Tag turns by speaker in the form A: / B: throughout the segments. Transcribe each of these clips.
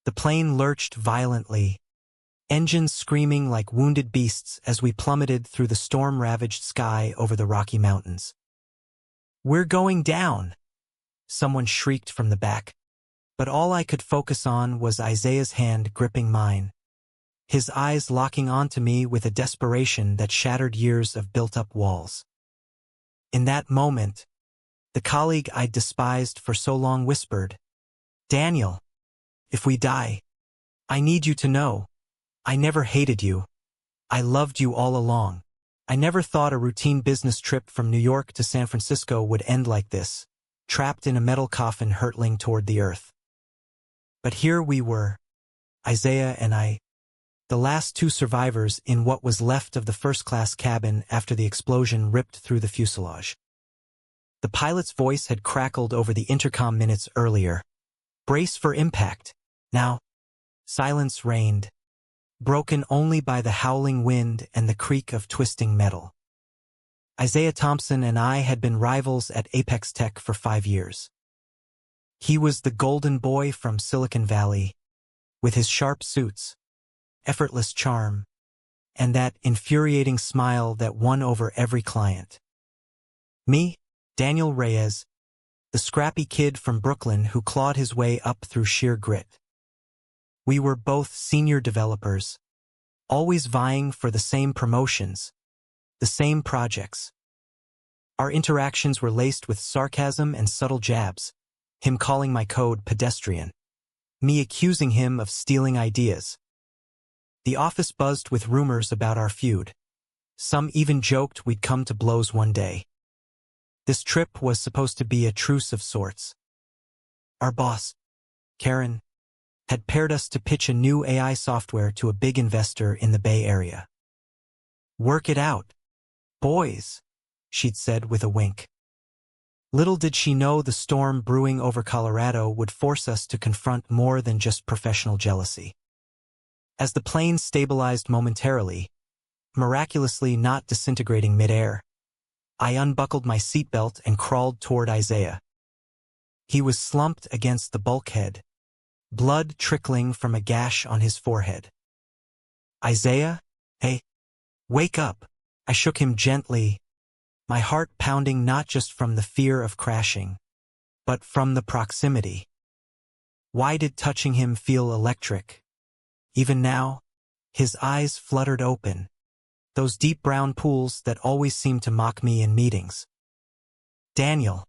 A: The plane lurched violently, engines screaming like wounded beasts as we plummeted through the storm-ravaged sky over the Rocky Mountains. "We're going down!" someone shrieked from the back, but all I could focus on was Isaiah's hand gripping mine, his eyes locking onto me with a desperation that shattered years of built-up walls. In that moment, the colleague I'd despised for so long whispered, "Daniel, if we die, I need you to know, I never hated you. I loved you all along. I never thought a routine business trip from New York to San Francisco would end like this, trapped in a metal coffin hurtling toward the earth." But here we were, Isaiah and I, the last two survivors in what was left of the first-class cabin after the explosion ripped through the fuselage. The pilot's voice had crackled over the intercom minutes earlier. "Brace for impact." Now, silence reigned, broken only by the howling wind and the creak of twisting metal. Isaiah Thompson and I had been rivals at Apex Tech for 5 years. He was the golden boy from Silicon Valley, with his sharp suits, effortless charm, and that infuriating smile that won over every client. Me, Daniel Reyes, the scrappy kid from Brooklyn who clawed his way up through sheer grit. We were both senior developers, always vying for the same promotions, the same projects. Our interactions were laced with sarcasm and subtle jabs, him calling my code pedestrian, me accusing him of stealing ideas. The office buzzed with rumors about our feud. Some even joked we'd come to blows one day. This trip was supposed to be a truce of sorts. Our boss, Karen, had paired us to pitch a new AI software to a big investor in the Bay Area. "Work it out, boys," she'd said with a wink. Little did she know the storm brewing over Colorado would force us to confront more than just professional jealousy. As the plane stabilized momentarily, miraculously not disintegrating midair, I unbuckled my seatbelt and crawled toward Isaiah. He was slumped against the bulkhead, blood trickling from a gash on his forehead. "Isaiah? Hey, wake up!" I shook him gently, my heart pounding not just from the fear of crashing, but from the proximity. Why did touching him feel electric? Even now, his eyes fluttered open, those deep brown pools that always seemed to mock me in meetings. "Daniel,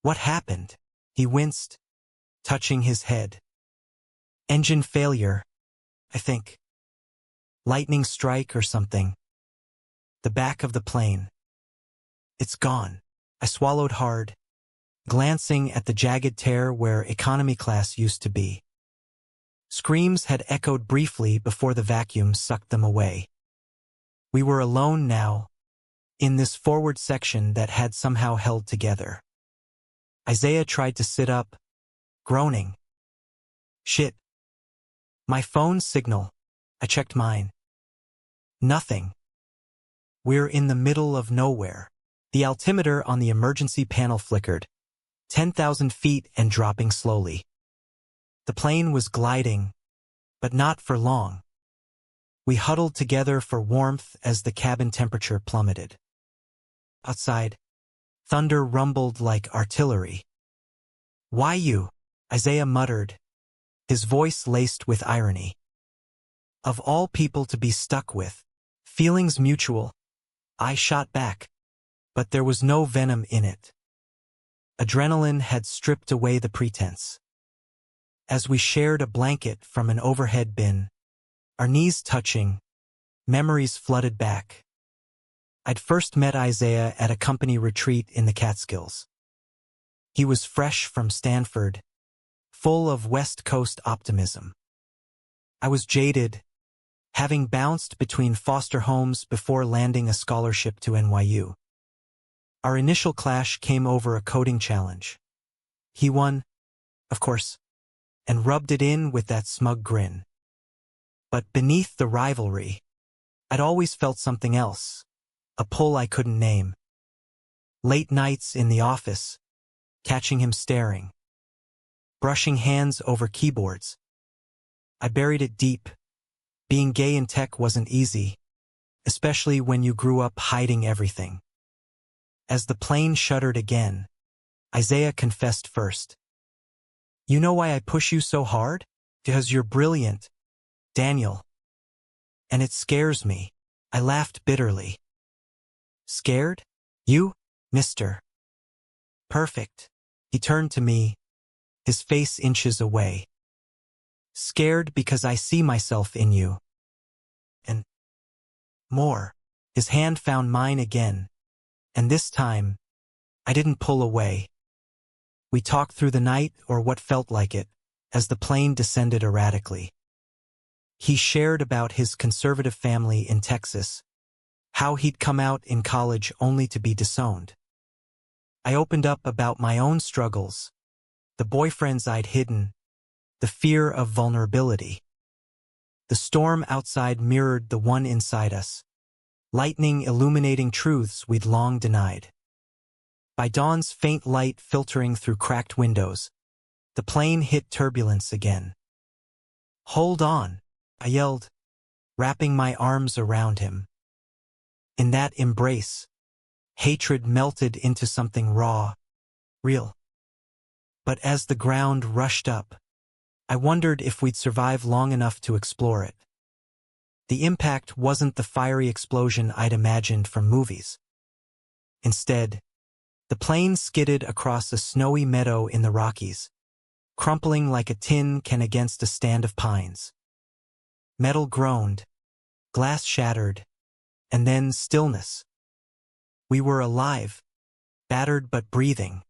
A: what happened?" He winced, touching his head. "Engine failure, I think. Lightning strike or something. The back of the plane. It's gone." I swallowed hard, glancing at the jagged tear where economy class used to be. Screams had echoed briefly before the vacuum sucked them away. We were alone now, in this forward section that had somehow held together. Isaiah tried to sit up, groaning. "Shit. My phone signal." I checked mine. Nothing. We're in the middle of nowhere. The altimeter on the emergency panel flickered, 10,000 feet and dropping slowly. The plane was gliding, but not for long. We huddled together for warmth as the cabin temperature plummeted. Outside, thunder rumbled like artillery. "Why you?" Isaiah muttered, his voice laced with irony. Of all people to be stuck with, feelings mutual, I shot back, but there was no venom in it. Adrenaline had stripped away the pretense. As we shared a blanket from an overhead bin, our knees touching, memories flooded back. I'd first met Isaiah at a company retreat in the Catskills. He was fresh from Stanford, full of West Coast optimism. I was jaded, having bounced between foster homes before landing a scholarship to NYU. Our initial clash came over a coding challenge. He won, of course, and rubbed it in with that smug grin. But beneath the rivalry, I'd always felt something else, a pull I couldn't name. Late nights in the office, catching him staring. Brushing hands over keyboards, I buried it deep. Being gay in tech wasn't easy, especially when you grew up hiding everything. As the plane shuddered again, Isaiah confessed first. You know why I push you so hard? Because you're brilliant, Daniel. And it scares me. I laughed bitterly. Scared? You, mister? Perfect. He turned to me, his face inches away. Scared because I see myself in you. And more. His hand found mine again, and this time, I didn't pull away. We talked through the night, or what felt like it, as the plane descended erratically. He shared about his conservative family in Texas, how he'd come out in college only to be disowned. I opened up about my own struggles, the boyfriends I'd hidden, the fear of vulnerability. The storm outside mirrored the one inside us, lightning illuminating truths we'd long denied. By dawn's faint light filtering through cracked windows, the plane hit turbulence again. Hold on, I yelled, wrapping my arms around him. In that embrace, hatred melted into something raw, real. But as the ground rushed up, I wondered if we'd survive long enough to explore it. The impact wasn't the fiery explosion I'd imagined from movies. Instead, the plane skidded across a snowy meadow in the Rockies, crumpling like a tin can against a stand of pines. Metal groaned, glass shattered, and then stillness. We were alive, battered but breathing.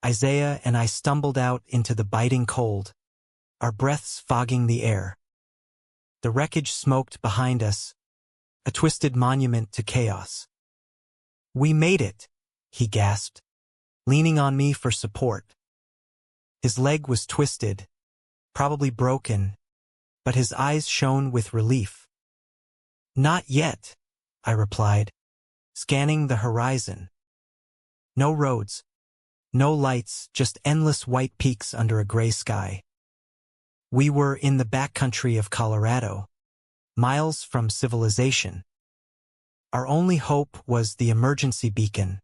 A: Isaiah and I stumbled out into the biting cold, our breaths fogging the air. The wreckage smoked behind us, a twisted monument to chaos. We made it, he gasped, leaning on me for support. His leg was twisted, probably broken, but his eyes shone with relief. Not yet, I replied, scanning the horizon. No roads, no lights, just endless white peaks under a gray sky. We were in the backcountry of Colorado, miles from civilization. Our only hope was the emergency beacon,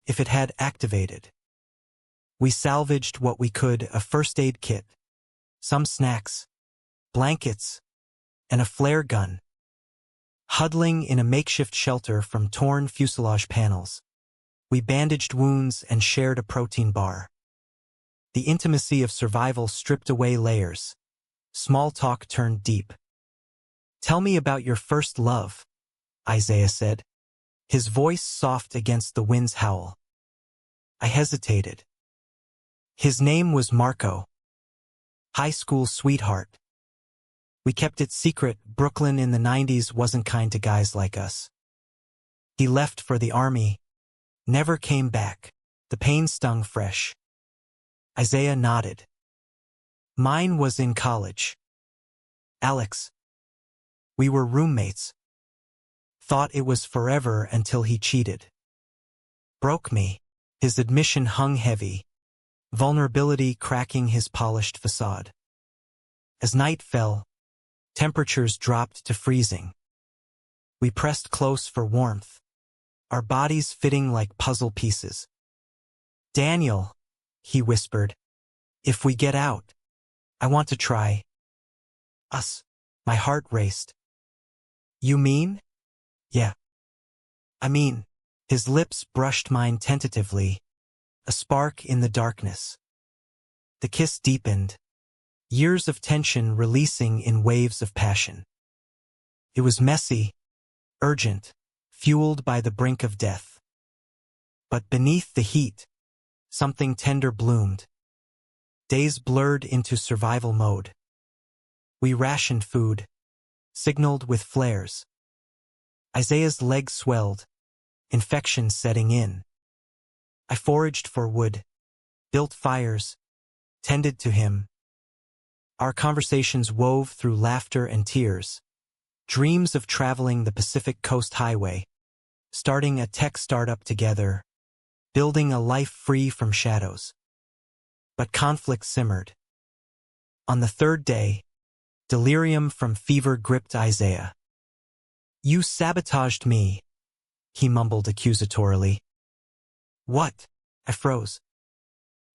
A: if it had activated. We salvaged what we could, a first aid kit, some snacks, blankets, and a flare gun. Huddling in a makeshift shelter from torn fuselage panels, we bandaged wounds and shared a protein bar. The intimacy of survival stripped away layers. Small talk turned deep. Tell me about your first love, Isaiah said, his voice soft against the wind's howl. I hesitated. His name was Marco. High school sweetheart. We kept it secret. Brooklyn in the 90s wasn't kind to guys like us. He left for the army, never came back. The pain stung fresh. Isaiah nodded. Mine was in college. Alex. We were roommates. Thought it was forever until he cheated. Broke me. His admission hung heavy, vulnerability cracking his polished facade. As night fell, temperatures dropped to freezing. We pressed close for warmth, our bodies fitting like puzzle pieces. Daniel, he whispered, if we get out, I want to try. Us. My heart raced. You mean? Yeah. I mean, his lips brushed mine tentatively, a spark in the darkness. The kiss deepened, years of tension releasing in waves of passion. It was messy, urgent, fueled by the brink of death. But beneath the heat, something tender bloomed. Days blurred into survival mode. We rationed food, signaled with flares. Isaiah's legs swelled, infection setting in. I foraged for wood, built fires, tended to him. Our conversations wove through laughter and tears, dreams of traveling the Pacific Coast Highway, starting a tech startup together, building a life free from shadows. But conflict simmered. On the third day, Delirium from fever gripped Isaiah. You sabotaged me, he mumbled accusatorily. What? I froze.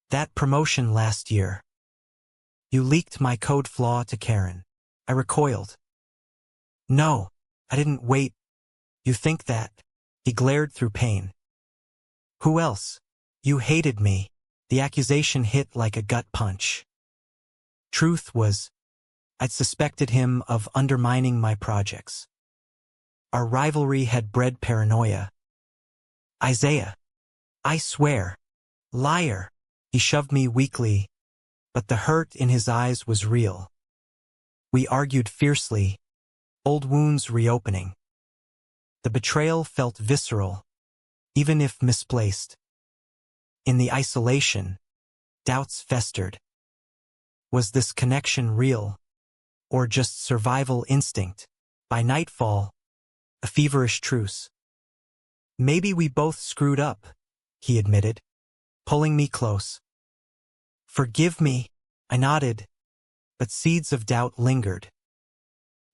A: That promotion last year. You leaked my code flaw to Karen. I recoiled. No, I didn't wait. You think that? He glared through pain. Who else? You hated me. The accusation hit like a gut punch. Truth was, I'd suspected him of undermining my projects. Our rivalry had bred paranoia. Isaiah, I swear. Liar. He shoved me weakly, but the hurt in his eyes was real. We argued fiercely, old wounds reopening. The betrayal felt visceral, even if misplaced. In the isolation, doubts festered. Was this connection real, or just survival instinct? By nightfall, a feverish truce. Maybe we both screwed up, he admitted, pulling me close. Forgive me, I nodded, but seeds of doubt lingered.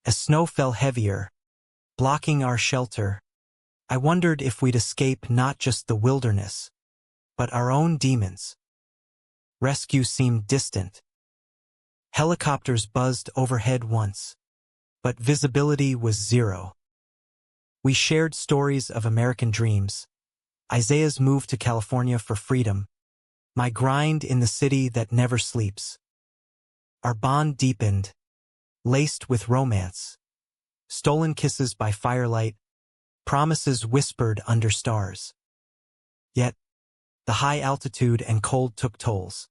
A: As snow fell heavier, blocking our shelter, I wondered if we'd escape not just the wilderness, but our own demons. Rescue seemed distant. Helicopters buzzed overhead once, but visibility was zero. We shared stories of American dreams. Isaiah's move to California for freedom, my grind in the city that never sleeps. Our bond deepened, laced with romance. Stolen kisses by firelight, promises whispered under stars. Yet, the high altitude and cold took tolls.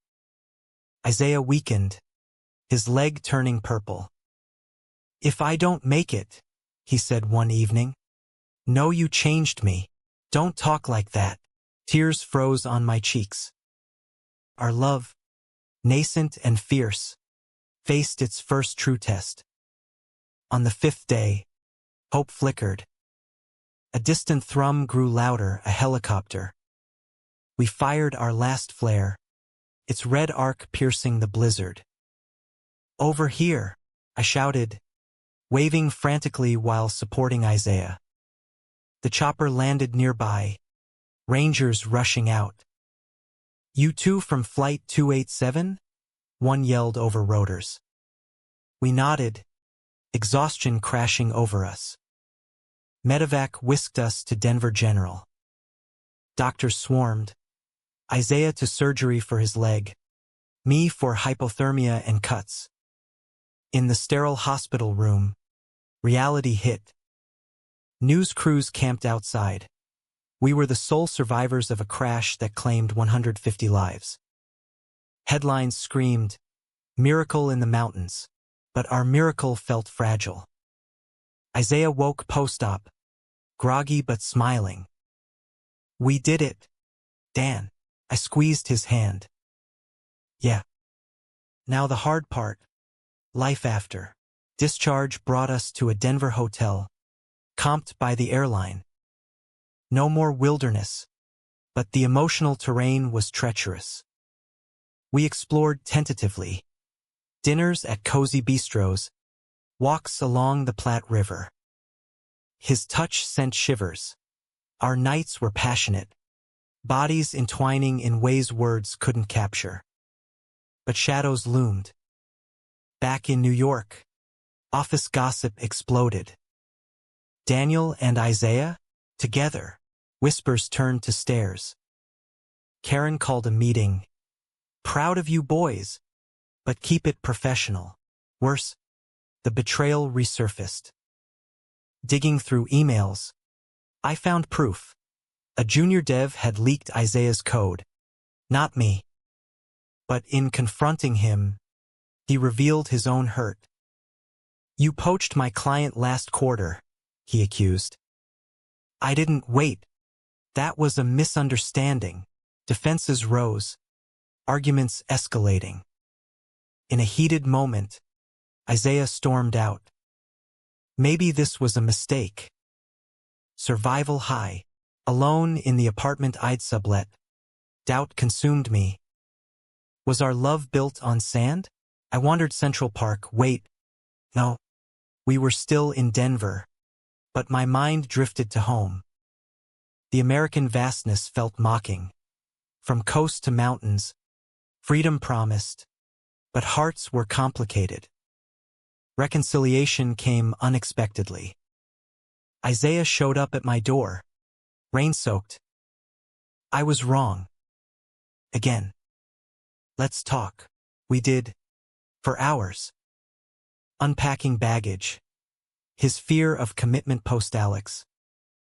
A: Isaiah weakened, his leg turning purple. If I don't make it, he said one evening. No, you changed me. Don't talk like that. Tears froze on my cheeks. Our love, nascent and fierce, faced its first true test. On the fifth day, hope flickered. A distant thrum grew louder, a helicopter. We fired our last flare, its red arc piercing the blizzard. Over here, I shouted, waving frantically while supporting Isaiah. The chopper landed nearby, rangers rushing out. You two from Flight 287? One yelled over rotors. We nodded, exhaustion crashing over us. Medevac whisked us to Denver General. Doctors swarmed. Isaiah to surgery for his leg, me for hypothermia and cuts. In the sterile hospital room, reality hit. News crews camped outside. We were the sole survivors of a crash that claimed 150 lives. Headlines screamed, "Miracle in the mountains," but our miracle felt fragile. Isaiah woke post-op, groggy but smiling. We did it, Dan. I squeezed his hand. Yeah. Now the hard part. Life after. Discharge brought us to a Denver hotel, comped by the airline. No more wilderness, but the emotional terrain was treacherous. We explored tentatively. Dinners at cozy bistros, walks along the Platte River. His touch sent shivers. Our nights were passionate, bodies entwining in ways words couldn't capture. But shadows loomed. Back in New York, office gossip exploded. Daniel and Isaiah, together, whispers turned to stares. Karen called a meeting. Proud of you boys, but keep it professional. Worse, the betrayal resurfaced. Digging through emails, I found proof. A junior dev had leaked Isaiah's code. Not me. But in confronting him, he revealed his own hurt. You poached my client last quarter, he accused. I didn't wait. That was a misunderstanding. Defenses rose, arguments escalating. In a heated moment, Isaiah stormed out. Maybe this was a mistake. Survival high. Alone in the apartment I'd sublet. Doubt consumed me. Was our love built on sand? I wandered Central Park. Wait. No, we were still in Denver, but my mind drifted to home. The American vastness felt mocking. From coast to mountains, freedom promised, but hearts were complicated. Reconciliation came unexpectedly. Isaiah showed up at my door, rain-soaked. I was wrong. Again. Let's talk. We did. For hours. Unpacking baggage. His fear of commitment post-Alex.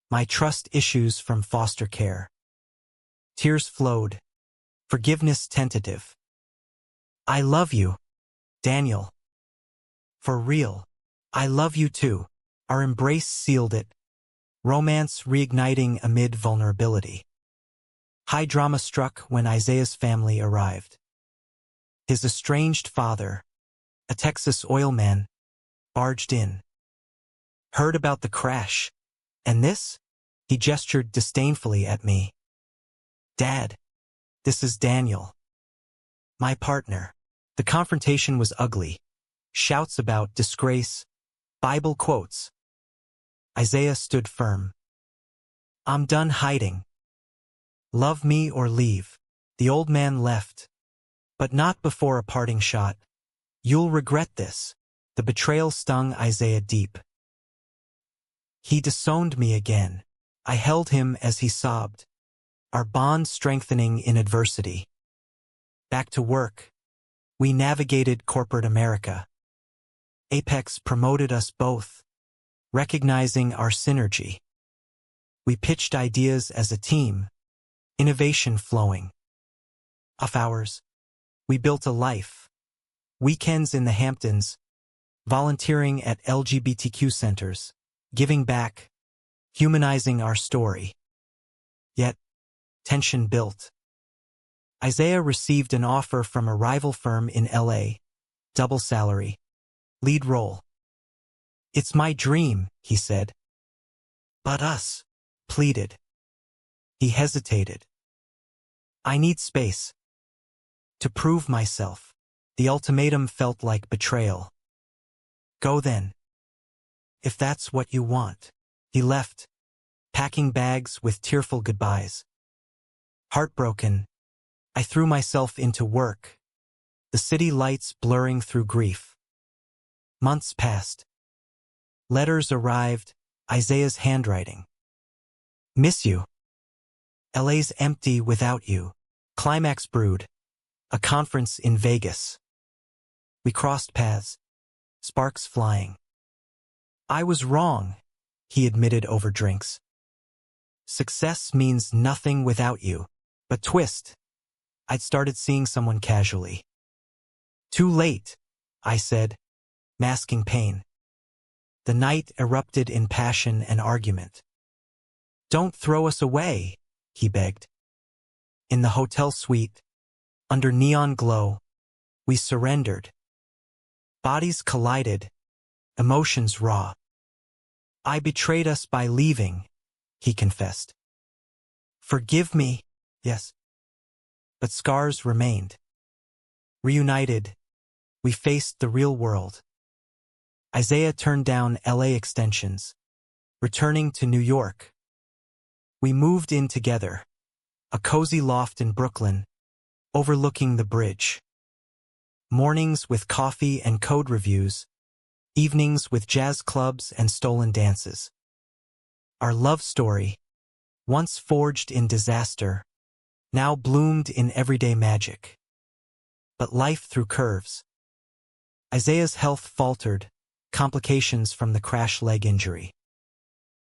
A: My trust issues from foster care. Tears flowed. Forgiveness tentative. I love you, Daniel. For real. I love you too. Our embrace sealed it. Romance reigniting amid vulnerability. High drama struck when Isaiah's family arrived. His estranged father, a Texas oil man, barged in. Heard about the crash. And this? He gestured disdainfully at me. Dad, this is Daniel. My partner. The confrontation was ugly. Shouts about disgrace, Bible quotes. Isaiah stood firm. I'm done hiding. Love me or leave. The old man left, but not before a parting shot. You'll regret this. The betrayal stung Isaiah deep. He disowned me again. I held him as he sobbed, our bond strengthening in adversity. Back to work. We navigated corporate America. Apex promoted us both, recognizing our synergy. We pitched ideas as a team, innovation flowing. Off hours, we built a life. Weekends in the Hamptons, volunteering at LGBTQ centers, giving back, humanizing our story. Yet, tension built. Isaiah received an offer from a rival firm in LA, double salary, lead role. It's my dream, he said. But us, pleaded. He hesitated. I need space. To prove myself. The ultimatum felt like betrayal. Go then. If that's what you want. He left, packing bags with tearful goodbyes. Heartbroken, I threw myself into work, the city lights blurring through grief. Months passed. Letters arrived, Isaiah's handwriting. Miss you. LA's empty without you. Climax brewed. A conference in Vegas. We crossed paths, sparks flying. I was wrong, he admitted over drinks. Success means nothing without you. But twist. I'd started seeing someone casually. Too late, I said, masking pain. The night erupted in passion and argument. Don't throw us away, he begged. In the hotel suite, under neon glow, we surrendered. Bodies collided, emotions raw. I betrayed us by leaving, he confessed. Forgive me, yes. But scars remained. Reunited, we faced the real world. Isaiah turned down LA extensions, returning to New York. We moved in together, a cozy loft in Brooklyn, overlooking the bridge. Mornings with coffee and code reviews, evenings with jazz clubs and stolen dances. Our love story, once forged in disaster, now bloomed in everyday magic. But life threw curves. Isaiah's health faltered, complications from the crash leg injury.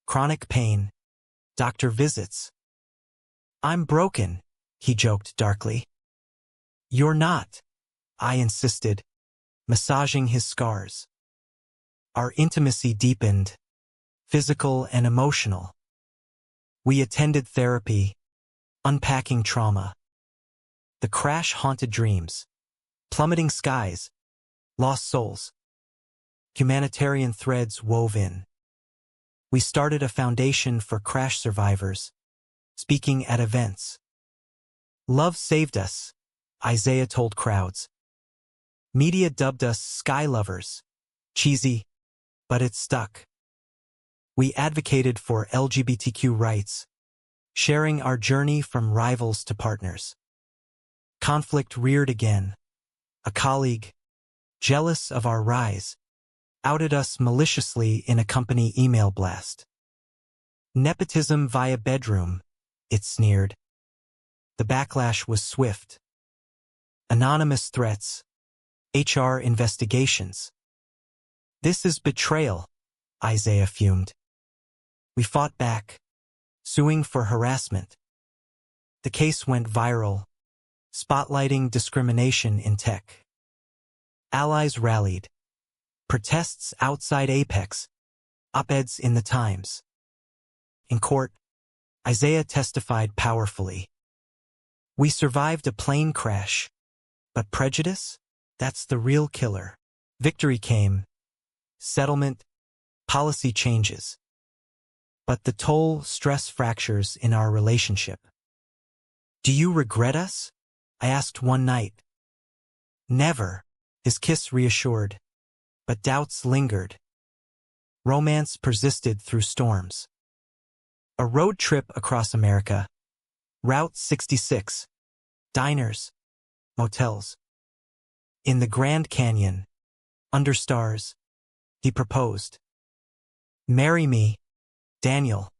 A: Chronic pain, doctor visits. I'm broken, he joked darkly. You're not, I insisted, massaging his scars. Our intimacy deepened, physical and emotional. We attended therapy, unpacking trauma. The crash haunted dreams, plummeting skies, lost souls. Humanitarian threads wove in. We started a foundation for crash survivors, speaking at events. Love saved us, Isaiah told crowds. Media dubbed us sky lovers, Cheesy, but it stuck. We advocated for LGBTQ rights, sharing our journey from rivals to partners. Conflict reared again. A colleague, jealous of our rise, outed us maliciously in a company email blast. Nepotism via bedroom, it sneered. The backlash was swift. Anonymous threats, HR investigations. This is betrayal, Isaiah fumed. We fought back, suing for harassment. The case went viral, spotlighting discrimination in tech. Allies rallied. Protests outside Apex. Op-eds in the Times. In court, Isaiah testified powerfully. We survived a plane crash, but prejudice? That's the real killer. Victory came. Settlement, policy changes. But the toll, stress fractures in our relationship. Do you regret us? I asked one night. Never, his kiss reassured. But doubts lingered. Romance persisted through storms. A road trip across America. Route 66. Diners. Motels. In the Grand Canyon, under stars, he proposed. Marry me, Daniel.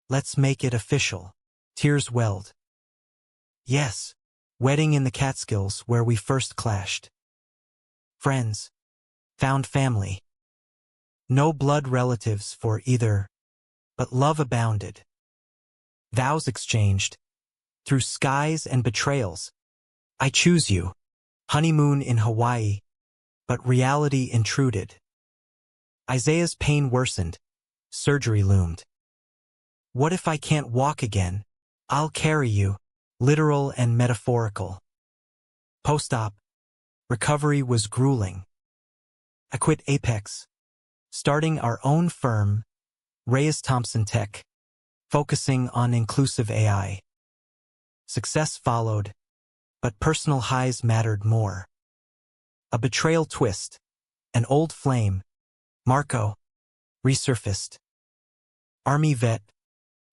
A: Let's make it official. Tears welled. Yes, wedding in the Catskills where we first clashed. Friends. Found family. No blood relatives for either, but love abounded. Vows exchanged. Through skies and betrayals. I choose you. Honeymoon in Hawaii. But reality intruded. Isaiah's pain worsened. Surgery loomed. What if I can't walk again? I'll carry you. Literal and metaphorical. Post-op. Recovery was grueling. I quit Apex, starting our own firm, Reyes Thompson Tech, focusing on inclusive AI. Success followed, but personal highs mattered more. A betrayal twist, an old flame, Marco, resurfaced. Army vet,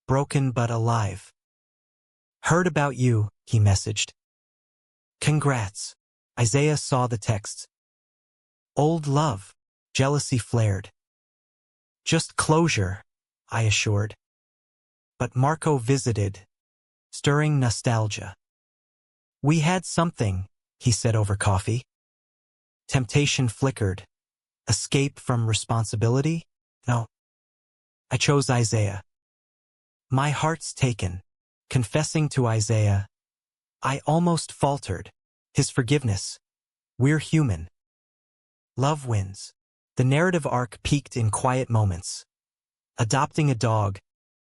A: broken but alive. Heard about you, he messaged. Congrats. Isaiah saw the texts. Old love, jealousy flared. Just closure, I assured. But Marco visited, stirring nostalgia. We had something, he said over coffee. Temptation flickered. Escape from responsibility? No. I chose Isaiah. My heart's taken. Confessing to Isaiah, I almost faltered. His forgiveness. We're human. Love wins. The narrative arc peaked in quiet moments. Adopting a dog.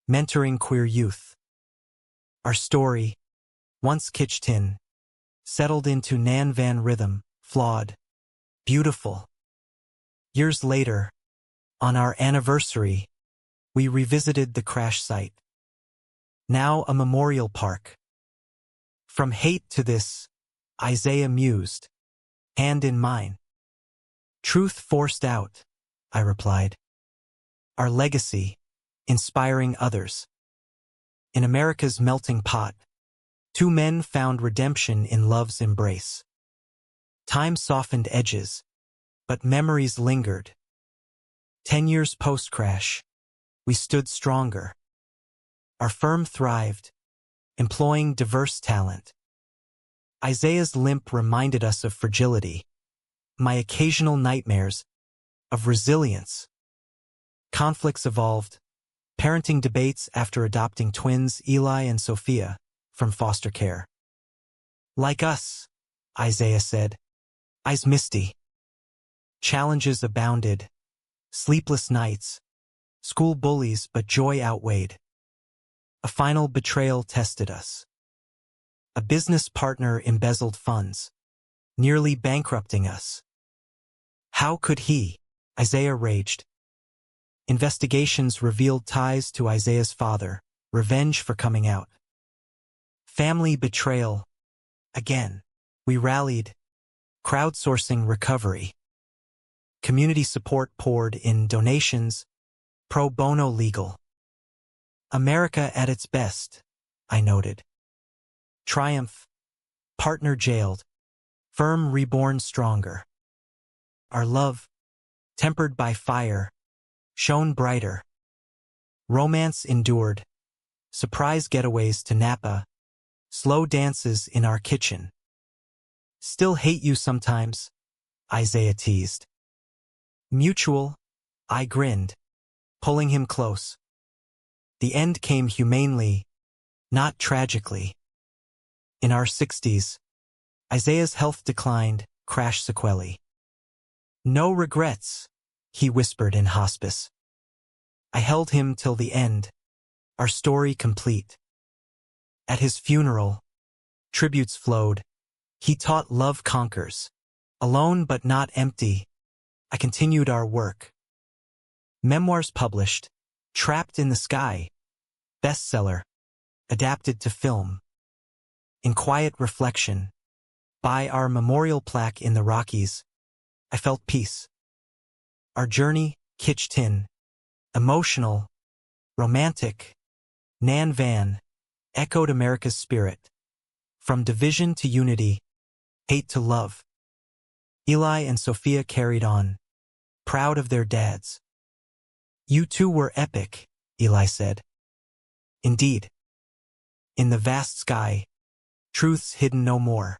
A: Mentoring queer youth. Our story, once kitsched in, settled into Nan Van rhythm, flawed, beautiful. Years later, on our anniversary, we revisited the crash site. Now a memorial park. From hate to this, Isaiah mused, hand in mine. Truth forced out, I replied. Our legacy, inspiring others. In America's melting pot, two men found redemption in love's embrace. Time softened edges, but memories lingered. 10 years post-crash, we stood stronger. Our firm thrived, employing diverse talent. Isaiah's limp reminded us of fragility, my occasional nightmares, of resilience. Conflicts evolved, parenting debates after adopting twins Eli and Sophia from foster care. Like us, Isaiah said, eyes misty. Challenges abounded, sleepless nights, school bullies, but joy outweighed. A final betrayal tested us. A business partner embezzled funds, nearly bankrupting us. How could he? Isaiah raged. Investigations revealed ties to Isaiah's father, revenge for coming out. Family betrayal. Again, we rallied, crowdsourcing recovery. Community support poured in donations, pro bono legal. America at its best, I noted. Triumph, partner jailed, firm reborn stronger. Our love, tempered by fire, shone brighter. Romance endured, surprise getaways to Napa, slow dances in our kitchen. Still hate you sometimes, Isaiah teased. Mutual, I grinned, pulling him close. The end came humanely, not tragically. In our 60s, Isaiah's health declined, crash sequelae. No regrets, he whispered in hospice. I held him till the end, our story complete. At his funeral, tributes flowed. He taught love conquers. Alone but not empty, I continued our work. Memoirs published, Trapped in the Sky, bestseller, adapted to film. In quiet reflection, by our memorial plaque in the Rockies, I felt peace. Our journey, kitsch tin, emotional, romantic, Nan Van, echoed America's spirit. From division to unity, hate to love. Eli and Sophia carried on, proud of their dads. You two were epic, Eli said. Indeed. In the vast sky, truths hidden no more.